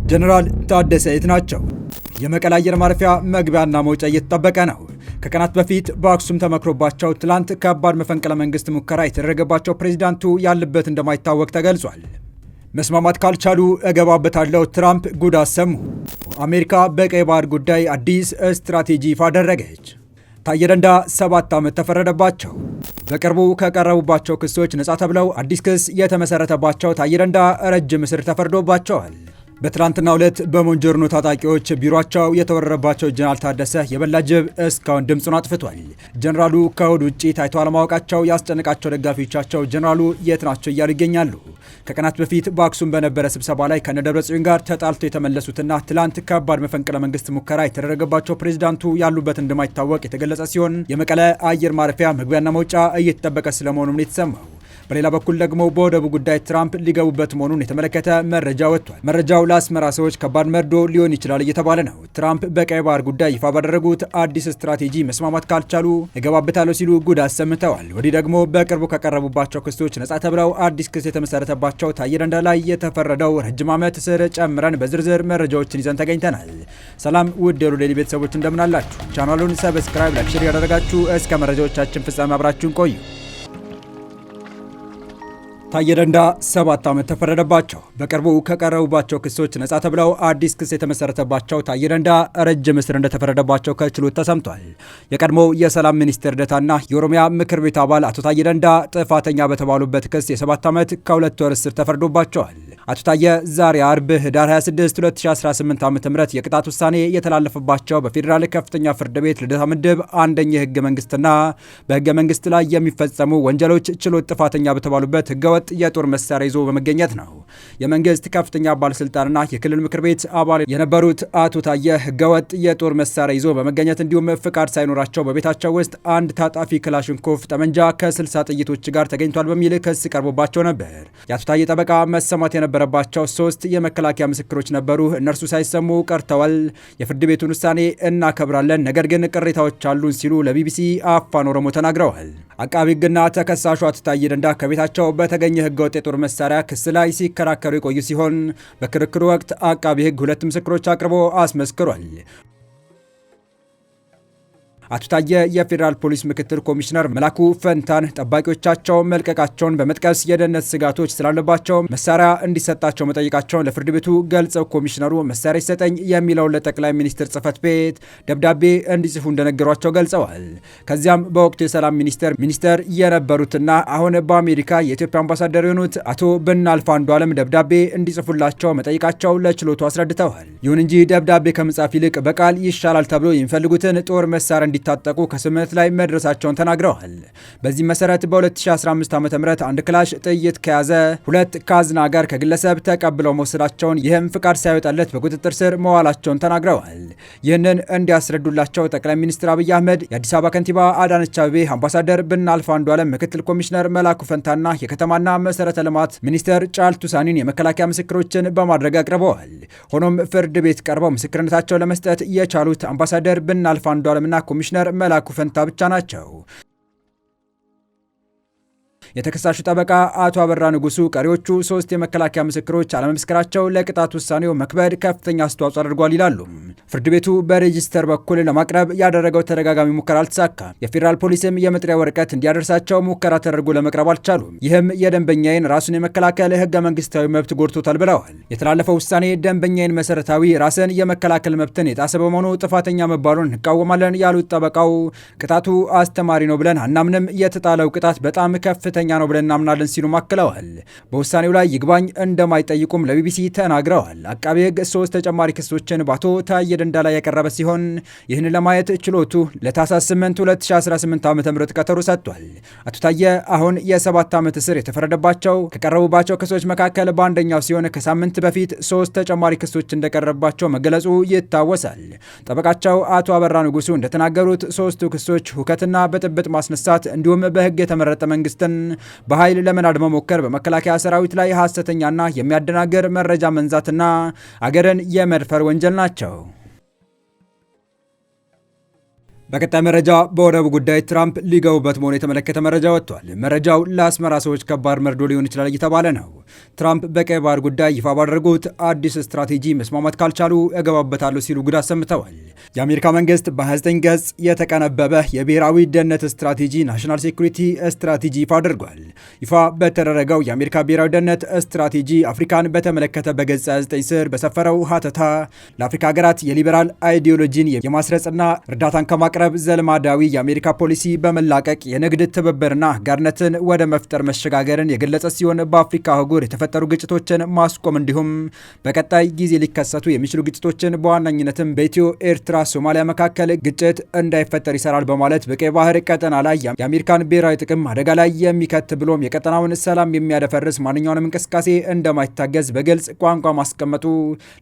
ጀነራል ታደሰ የት ናቸው? የመቀለ አየር ማረፊያ መግቢያና መውጫ እየተጠበቀ ነው። ከቀናት በፊት በአክሱም ተመክሮባቸው ትላንት ከባድ መፈንቅለ መንግስት ሙከራ የተደረገባቸው ፕሬዚዳንቱ ያሉበት እንደማይታወቅ ተገልጿል። መስማማት ካልቻሉ እገባበታለሁ ትራምፕ ጉድ አሰሙ። አሜሪካ በቀይ ባህር ጉዳይ አዲስ ስትራቴጂ ይፋ አደረገች። ታዬ ደንዳ 7 ዓመት ተፈረደባቸው። በቅርቡ ከቀረቡባቸው ክሶች ነጻ ተብለው አዲስ ክስ የተመሰረተባቸው ታዬ ደንዳ ረጅም እስር ተፈርዶባቸዋል። በትላንትናው ዕለት በሞንጆርኖ ታጣቂዎች ቢሮአቸው የተወረረባቸው ጀነራል ታደሰ የበላ ጅብ እስካሁን ድምፁን አጥፍቷል። ጀነራሉ ከእሁድ ውጭ ታይቶ አለማወቃቸው ያስጨነቃቸው ደጋፊዎቻቸው ጀነራሉ የት ናቸው እያሉ ይገኛሉ። ከቀናት በፊት በአክሱም በነበረ ስብሰባ ላይ ከነደብረጽዮን ጋር ተጣልቶ የተመለሱትና ትላንት ከባድ መፈንቅለ መንግስት ሙከራ የተደረገባቸው ፕሬዚዳንቱ ያሉበት እንደማይታወቅ የተገለጸ ሲሆን የመቀለ አየር ማረፊያ መግቢያና መውጫ እየተጠበቀ ስለመሆኑም ነው የተሰማው። በሌላ በኩል ደግሞ በወደቡ ጉዳይ ትራምፕ ሊገቡበት መሆኑን የተመለከተ መረጃ ወጥቷል። መረጃው ለአስመራ ሰዎች ከባድ መርዶ ሊሆን ይችላል እየተባለ ነው። ትራምፕ በቀይ ባህር ጉዳይ ይፋ ባደረጉት አዲስ ስትራቴጂ መስማማት ካልቻሉ እገባበታለሁ ሲሉ ጉድ አሰምተዋል። ወዲህ ደግሞ በቅርቡ ከቀረቡባቸው ክሶች ነጻ ተብለው አዲስ ክስ የተመሰረተባቸው ታዬ ደንዳ ላይ የተፈረደው ረጅም ዓመት እስር ጨምረን በዝርዝር መረጃዎችን ይዘን ተገኝተናል። ሰላም ውድ የሉ ዴይሊ ቤተሰቦች እንደምናላችሁ። ቻናሉን ሰብስክራይብ፣ ላይክ፣ ሼር ያደረጋችሁ እስከ መረጃዎቻችን ፍጻሜ አብራችሁን ቆዩ። ታዬ ደንዳ 7 ዓመት ተፈረደባቸው። በቅርቡ ከቀረቡባቸው ክሶች ነጻ ተብለው አዲስ ክስ የተመሰረተባቸው ታዬ ደንዳ ረጅም እስር እንደተፈረደባቸው ከችሎት ተሰምቷል። የቀድሞው የሰላም ሚኒስቴር ዴኤታና የኦሮሚያ ምክር ቤት አባል አቶ ታዬ ደንዳ ጥፋተኛ በተባሉበት ክስ የ7 ዓመት ከ2 ወር እስር ተፈርዶባቸዋል። አቶ ታዬ ዛሬ አርብ ህዳር 26 2018 ዓ.ም የቅጣት ውሳኔ የተላለፈባቸው በፌዴራል ከፍተኛ ፍርድ ቤት ልደታ ምድብ አንደኛ የህገ መንግስትና በህገ መንግስት ላይ የሚፈጸሙ ወንጀሎች ችሎት ጥፋተኛ በተባሉበት ህገወጥ የጦር መሳሪያ ይዞ በመገኘት ነው። የመንግስት ከፍተኛ ባለስልጣንና የክልል ምክር ቤት አባል የነበሩት አቶ ታዬ ህገወጥ የጦር መሳሪያ ይዞ በመገኘት እንዲሁም ፍቃድ ሳይኖራቸው በቤታቸው ውስጥ አንድ ታጣፊ ክላሽንኮቭ ጠመንጃ ከ60 ጥይቶች ጋር ተገኝቷል በሚል ክስ ቀርቦባቸው ነበር። የአቶ ታዬ ጠበቃ መሰማት የነበረባቸው 3 የመከላከያ ምስክሮች ነበሩ። እነርሱ ሳይሰሙ ቀርተዋል። የፍርድ ቤቱን ውሳኔ እናከብራለን፣ ነገር ግን ቅሬታዎች አሉን ሲሉ ለቢቢሲ አፋን ኦሮሞ ተናግረዋል። አቃቢ ህግና ተከሳሹ አቶ ታዬ ደንዳ ከቤታቸው በተገኘ ህገወጥ የጦር መሳሪያ ክስ ላይ ሲከራከሩ የቆዩ ሲሆን በክርክሩ ወቅት አቃቢ ህግ 2 ምስክሮች አቅርቦ አስመስክሯል። አቶ ታዬ የፌዴራል ፖሊስ ምክትል ኮሚሽነር መላኩ ፈንታን ጠባቂዎቻቸው መልቀቃቸውን በመጥቀስ የደህንነት ስጋቶች ስላለባቸው መሳሪያ እንዲሰጣቸው መጠየቃቸውን ለፍርድ ቤቱ ገልጸው ኮሚሽነሩ መሳሪያ ይሰጠኝ የሚለውን ለጠቅላይ ሚኒስትር ጽህፈት ቤት ደብዳቤ እንዲጽፉ እንደነገሯቸው ገልጸዋል። ከዚያም በወቅቱ የሰላም ሚኒስተር የነበሩትና አሁን በአሜሪካ የኢትዮጵያ አምባሳደር የሆኑት አቶ ብናልፍ አንዱዓለም ደብዳቤ እንዲጽፉላቸው መጠየቃቸው ለችሎቱ አስረድተዋል። ይሁን እንጂ ደብዳቤ ከመጻፍ ይልቅ በቃል ይሻላል ተብሎ የሚፈልጉትን ጦር መሳሪያ እንዲታጠቁ ከስምምነት ላይ መድረሳቸውን ተናግረዋል። በዚህ መሰረት በ2015 ዓ.ም አንድ ክላሽ ጥይት ከያዘ 2 ካዝና ጋር ከግለሰብ ተቀብለው መወሰዳቸውን ይህም ፍቃድ ሳይወጣለት በቁጥጥር ስር መዋላቸውን ተናግረዋል። ይህንን እንዲያስረዱላቸው ጠቅላይ ሚኒስትር አብይ አህመድ፣ የአዲስ አበባ ከንቲባ አዳነች አቤቤ፣ አምባሳደር ብናልፍ አንዱዓለም፣ ምክትል ኮሚሽነር መላኩ ፈንታና የከተማና መሰረተ ልማት ሚኒስተር ጫልቱ ሳኒን የመከላከያ ምስክሮችን በማድረግ አቅርበዋል። ሆኖም ፍርድ ቤት ቀርበው ምስክርነታቸውን ለመስጠት የቻሉት አምባሳደር ብናልፍ አንዱዓለምና ኮሚሽነር መላኩ ፈንታ ብቻ ናቸው። የተከሳሹ ጠበቃ አቶ አበራ ንጉሱ ቀሪዎቹ 3 የመከላከያ ምስክሮች አለመመስከራቸው ለቅጣት ውሳኔው መክበድ ከፍተኛ አስተዋጽኦ አድርጓል ይላሉ። ፍርድ ቤቱ በሬጂስተር በኩል ለማቅረብ ያደረገው ተደጋጋሚ ሙከራ አልተሳካም። የፌዴራል ፖሊስም የመጥሪያ ወረቀት እንዲያደርሳቸው ሙከራ ተደርጎ ለመቅረብ አልቻሉም። ይህም የደንበኛዬን ራሱን የመከላከል ህገ መንግስታዊ መብት ጎድቶታል ብለዋል። የተላለፈው ውሳኔ ደንበኛዬን መሰረታዊ ራስን የመከላከል መብትን የጣሰ በመሆኑ ጥፋተኛ መባሉን እንቃወማለን ያሉት ጠበቃው ቅጣቱ አስተማሪ ነው ብለን አናምንም፣ የተጣለው ቅጣት በጣም ከፍተኛ ነው ብለን እናምናለን ሲሉ አክለዋል። በውሳኔው ላይ ይግባኝ እንደማይጠይቁም ለቢቢሲ ተናግረዋል። አቃቤ ህግ 3 ተጨማሪ ክሶችን በአቶ ታዬ ደንዳ ላይ ያቀረበ ሲሆን ይህን ለማየት ችሎቱ ለታህሳስ 8 2018 ዓ.ም ቀጠሮ ሰጥቷል። አቶ ታዬ አሁን የ7 ዓመት እስር የተፈረደባቸው ከቀረቡባቸው ክሶች መካከል በአንደኛው ሲሆን ከሳምንት በፊት 3 ተጨማሪ ክሶች እንደቀረበባቸው መገለጹ ይታወሳል። ጠበቃቸው አቶ አበራ ንጉሱ እንደተናገሩት 3ቱ ክሶች ሁከትና ብጥብጥ ማስነሳት እንዲሁም በህግ የተመረጠ መንግስትን በኃይል ለመናድ መሞከር፣ በመከላከያ ሰራዊት ላይ ሐሰተኛና የሚያደናግር መረጃ መንዛትና አገርን የመድፈር ወንጀል ናቸው። በቀጣይ መረጃ በወደቡ ጉዳይ ትራምፕ ሊገቡበት መሆኑ የተመለከተ መረጃ ወጥቷል። መረጃው ለአስመራ ሰዎች ከባድ መርዶ ሊሆን ይችላል እየተባለ ነው። ትራምፕ በቀይ ባህር ጉዳይ ይፋ ባደረጉት አዲስ ስትራቴጂ መስማማት ካልቻሉ እገባበታለሁ ሲሉ ጉድ አሰምተዋል። የአሜሪካ መንግስት በ29 ገጽ የተቀነበበ የብሔራዊ ደህንነት ስትራቴጂ ናሽናል ሴኩሪቲ ስትራቴጂ ይፋ አድርጓል። ይፋ በተደረገው የአሜሪካ ብሔራዊ ደህንነት ስትራቴጂ አፍሪካን በተመለከተ በገጽ 29 ስር በሰፈረው ሀተታ ለአፍሪካ ሀገራት የሊበራል አይዲዮሎጂን የማስረጽና እርዳታን ከማቅረብ ዘልማዳዊ የአሜሪካ ፖሊሲ በመላቀቅ የንግድ ትብብርና አጋርነትን ወደ መፍጠር መሸጋገርን የገለጸ ሲሆን በአፍሪካ አህጉር የተፈጠሩ ግጭቶችን ማስቆም እንዲሁም በቀጣይ ጊዜ ሊከሰቱ የሚችሉ ግጭቶችን በዋነኝነትም በኢትዮ ኤርትራ፣ ሶማሊያ መካከል ግጭት እንዳይፈጠር ይሰራል በማለት በቀይ ባህር ቀጠና ላይ የአሜሪካን ብሔራዊ ጥቅም አደጋ ላይ የሚከት ብሎም የቀጠናውን ሰላም የሚያደፈርስ ማንኛውንም እንቅስቃሴ እንደማይታገዝ በግልጽ ቋንቋ ማስቀመጡ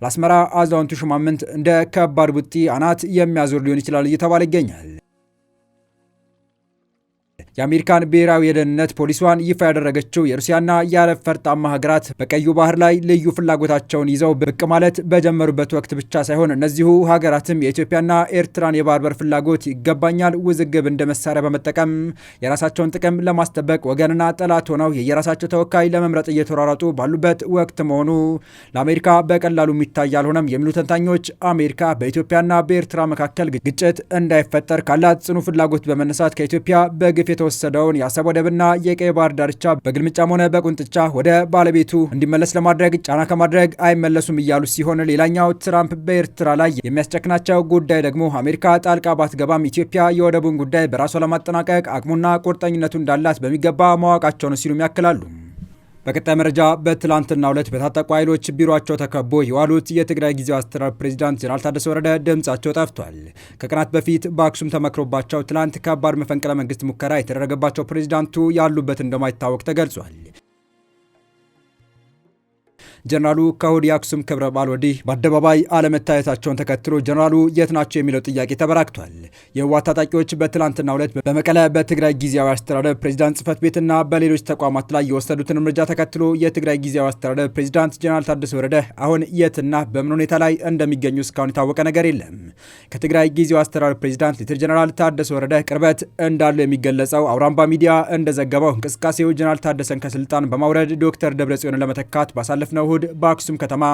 ለአስመራ አዛውንቱ ሹማምንት እንደ ከባድ ቡጢ አናት የሚያዞር ሊሆን ይችላል እየተባለ ይገኛል። የአሜሪካን ብሔራዊ የደህንነት ፖሊሲዋን ይፋ ያደረገችው የሩሲያና የአረብ ፈርጣማ ሀገራት በቀዩ ባህር ላይ ልዩ ፍላጎታቸውን ይዘው ብቅ ማለት በጀመሩበት ወቅት ብቻ ሳይሆን እነዚሁ ሀገራትም የኢትዮጵያና ኤርትራን የባህር በር ፍላጎት ይገባኛል ውዝግብ እንደ መሳሪያ በመጠቀም የራሳቸውን ጥቅም ለማስጠበቅ ወገንና ጠላት ሆነው የየራሳቸው ተወካይ ለመምረጥ እየተሯሯጡ ባሉበት ወቅት መሆኑ ለአሜሪካ በቀላሉ የሚታይ አልሆነም የሚሉ ተንታኞች አሜሪካ በኢትዮጵያና በኤርትራ መካከል ግጭት እንዳይፈጠር ካላት ጽኑ ፍላጎት በመነሳት ከኢትዮጵያ በግፍ የተወሰደውን የአሰብ ወደብና የቀይ ባህር ዳርቻ በግልምጫም ሆነ በቁንጥጫ ወደ ባለቤቱ እንዲመለስ ለማድረግ ጫና ከማድረግ አይመለሱም እያሉ ሲሆን፣ ሌላኛው ትራምፕ በኤርትራ ላይ የሚያስጨክናቸው ጉዳይ ደግሞ አሜሪካ ጣልቃ ባትገባም ኢትዮጵያ የወደቡን ጉዳይ በራሷ ለማጠናቀቅ አቅሙና ቁርጠኝነቱ እንዳላት በሚገባ ማወቃቸው ነው ሲሉም ያክላሉ። በቀጣይ መረጃ በትላንትናው ዕለት በታጠቁ ኃይሎች ቢሮቸው ተከቦ የዋሉት የትግራይ ጊዜያዊ አስተዳደር ፕሬዚዳንት ጀነራል ታደሰ ወረደ ድምጻቸው ጠፍቷል። ከቀናት በፊት በአክሱም ተመክሮባቸው ትላንት ከባድ መፈንቅለ መንግስት ሙከራ የተደረገባቸው ፕሬዚዳንቱ ያሉበት እንደማይታወቅ ተገልጿል። ጀነራሉ ከእሁድ የአክሱም ክብረ በዓል ወዲህ በአደባባይ አለመታየታቸውን ተከትሎ ጀነራሉ የት ናቸው የሚለው ጥያቄ ተበራክቷል። የህወሓት ታጣቂዎች በትላንትናው ዕለት በመቀለ በትግራይ ጊዜያዊ አስተዳደር ፕሬዚዳንት ጽህፈት ቤትና በሌሎች ተቋማት ላይ የወሰዱትን እርምጃ ተከትሎ የትግራይ ጊዜያዊ አስተዳደር ፕሬዚዳንት ጀነራል ታደሰ ወረደ አሁን የትና በምን ሁኔታ ላይ እንደሚገኙ እስካሁን የታወቀ ነገር የለም። ከትግራይ ጊዜያዊ አስተዳደር ፕሬዚዳንት ሌተና ጀነራል ታደሰ ወረደ ቅርበት እንዳሉ የሚገለጸው አውራምባ ሚዲያ እንደዘገበው እንቅስቃሴው ጀነራል ታደሰን ከስልጣን በማውረድ ዶክተር ደብረጽዮንን ለመተካት ባሳለፍነው እሁድ በአክሱም ከተማ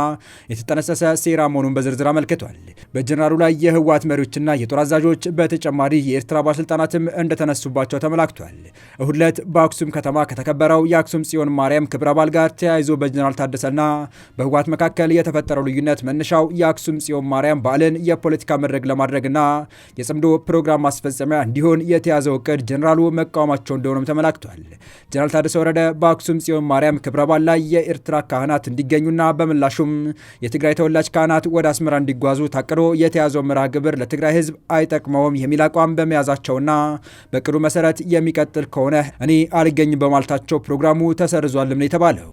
የተጠነሰሰ ሴራ መሆኑን በዝርዝር አመልክቷል። በጀነራሉ ላይ የህወሓት መሪዎችና የጦር አዛዦች በተጨማሪ የኤርትራ ባለስልጣናትም እንደተነሱባቸው ተመላክቷል። እሁድ ዕለት በአክሱም ከተማ ከተከበረው የአክሱም ጽዮን ማርያም ክብረ በዓል ጋር ተያይዞ በጀነራል ታደሰና በህወሓት መካከል የተፈጠረው ልዩነት መነሻው የአክሱም ጽዮን ማርያም በዓልን የፖለቲካ መድረክ ለማድረግና የጽምዶ ፕሮግራም ማስፈጸሚያ እንዲሆን የተያዘው እቅድ ጀነራሉ መቃወማቸው እንደሆነም ተመላክቷል። ጀነራል ታደሰ ወረደ በአክሱም ጽዮን ማርያም ክብረ በዓል ላይ የኤርትራ ካህናት እንዲገኙና በምላሹም የትግራይ ተወላጅ ካህናት ወደ አስመራ እንዲጓዙ ታቅዶ የተያዘው መርሃ ግብር ለትግራይ ህዝብ አይጠቅመውም የሚል አቋም በመያዛቸውና በቅዱ መሰረት የሚቀጥል ከሆነ እኔ አልገኝም በማለታቸው ፕሮግራሙ ተሰርዟልም ነው የተባለው።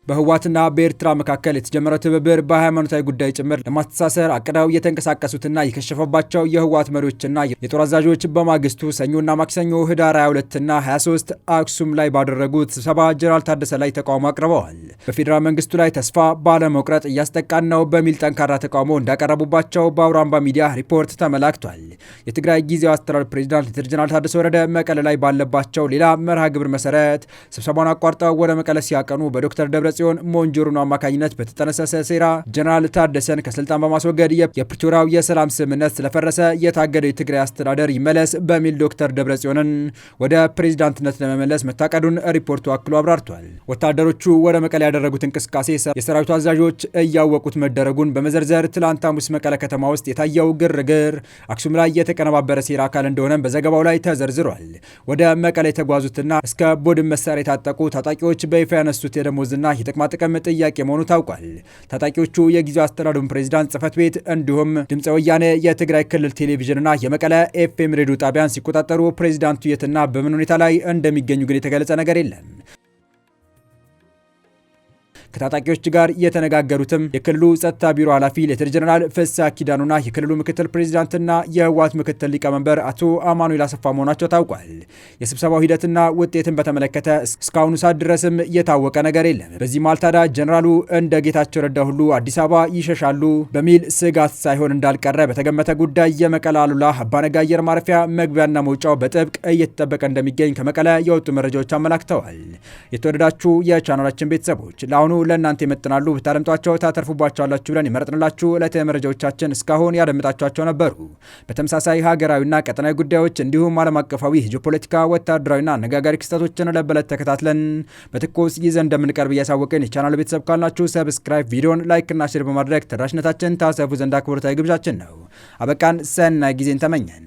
በህወሓትና በኤርትራ መካከል የተጀመረው ትብብር በሃይማኖታዊ ጉዳይ ጭምር ለማስተሳሰር አቅደው የተንቀሳቀሱትና የከሸፈባቸው የህወሓት መሪዎችና የጦር አዛዦች በማግስቱ ሰኞና ማክሰኞ ህዳር 22ና 23 አክሱም ላይ ባደረጉት ስብሰባ ጀነራል ታደሰ ላይ ተቃውሞ አቅርበዋል። በፌዴራል መንግስቱ ላይ ተስፋ ባለመቁረጥ እያስጠቃን ነው በሚል ጠንካራ ተቃውሞ እንዳቀረቡባቸው በአውራምባ ሚዲያ ሪፖርት ተመላክቷል። የትግራይ ጊዜያዊ አስተዳደር ፕሬዚዳንት ሌተና ጀነራል ታደሰ ወረደ መቀለ ላይ ባለባቸው ሌላ መርሃ ግብር መሰረት ስብሰባውን አቋርጠው ወደ መቀለ ሲያቀኑ በዶክተር ደብረ ጽዮን ሞንጆሪኖ አማካኝነት በተጠነሰሰ ሴራ ጀነራል ታደሰን ከስልጣን በማስወገድ የፕሪቶሪያው የሰላም ስምምነት ስለፈረሰ የታገደው የትግራይ አስተዳደር ይመለስ በሚል ዶክተር ደብረጽዮንን ወደ ፕሬዝዳንትነት ለመመለስ መታቀዱን ሪፖርቱ አክሎ አብራርቷል። ወታደሮቹ ወደ መቀለ ያደረጉት እንቅስቃሴ የሰራዊቱ አዛዦች እያወቁት መደረጉን በመዘርዘር ትላንት ሐሙስ መቀለ ከተማ ውስጥ የታየው ግርግር አክሱም ላይ የተቀነባበረ ሴራ አካል እንደሆነ በዘገባው ላይ ተዘርዝሯል። ወደ መቀለ የተጓዙትና እስከ ቡድን መሳሪያ የታጠቁ ታጣቂዎች በይፋ ያነሱት የደሞዝና የጥቅማ ጥቅም ጥያቄ መሆኑ ታውቋል። ታጣቂዎቹ የጊዜያዊ አስተዳደሩን ፕሬዚዳንት ጽህፈት ቤት እንዲሁም ድምፀ ወያኔ የትግራይ ክልል ቴሌቪዥንና የመቀለ ኤፍኤም ሬዲዮ ጣቢያን ሲቆጣጠሩ ፕሬዚዳንቱ የትና በምን ሁኔታ ላይ እንደሚገኙ ግን የተገለጸ ነገር የለም። ከታጣቂዎች ጋር የተነጋገሩትም የክልሉ ጸጥታ ቢሮ ኃላፊ ሌተና ጀነራል ፍስሐ ኪዳኑና የክልሉ ምክትል ፕሬዚዳንትና የህወሓት ምክትል ሊቀመንበር አቶ አማኑኤል አሰፋ መሆናቸው ታውቋል። የስብሰባው ሂደትና ውጤትን በተመለከተ እስካሁኑ ሰዓት ድረስም የታወቀ ነገር የለም። በዚህ መሃል ታዲያ ጀነራሉ እንደ ጌታቸው ረዳ ሁሉ አዲስ አበባ ይሸሻሉ በሚል ስጋት ሳይሆን እንዳልቀረ በተገመተ ጉዳይ የመቀለ አሉላ አባነጋ አየር ማረፊያ መግቢያና መውጫው በጥብቅ እየተጠበቀ እንደሚገኝ ከመቀለ የወጡ መረጃዎች አመላክተዋል። የተወደዳችሁ የቻናላችን ቤተሰቦች ለአሁኑ ለእናንተ ይመጥናሉ ብታደምጧቸው ታተርፉባቸዋላችሁ ብለን የመረጥንላችሁ ዕለታዊ መረጃዎቻችን እስካሁን ያደምጣችኋቸው ነበሩ። በተመሳሳይ ሀገራዊና ቀጠናዊ ጉዳዮች እንዲሁም ዓለም አቀፋዊ ጂኦፖለቲካ፣ ወታደራዊና አነጋጋሪ ክስተቶችን ለበለት ተከታትለን በትኩስ ይዘን እንደምንቀርብ እያሳወቅን የቻናሉ ቤተሰብ ካልናችሁ ሰብስክራይብ፣ ቪዲዮን ላይክ እና ሼር በማድረግ ተደራሽነታችን ታሰፉ ዘንድ አክብሮታዊ ግብዣችን ነው። አበቃን። ሰናይ ጊዜን ተመኘን።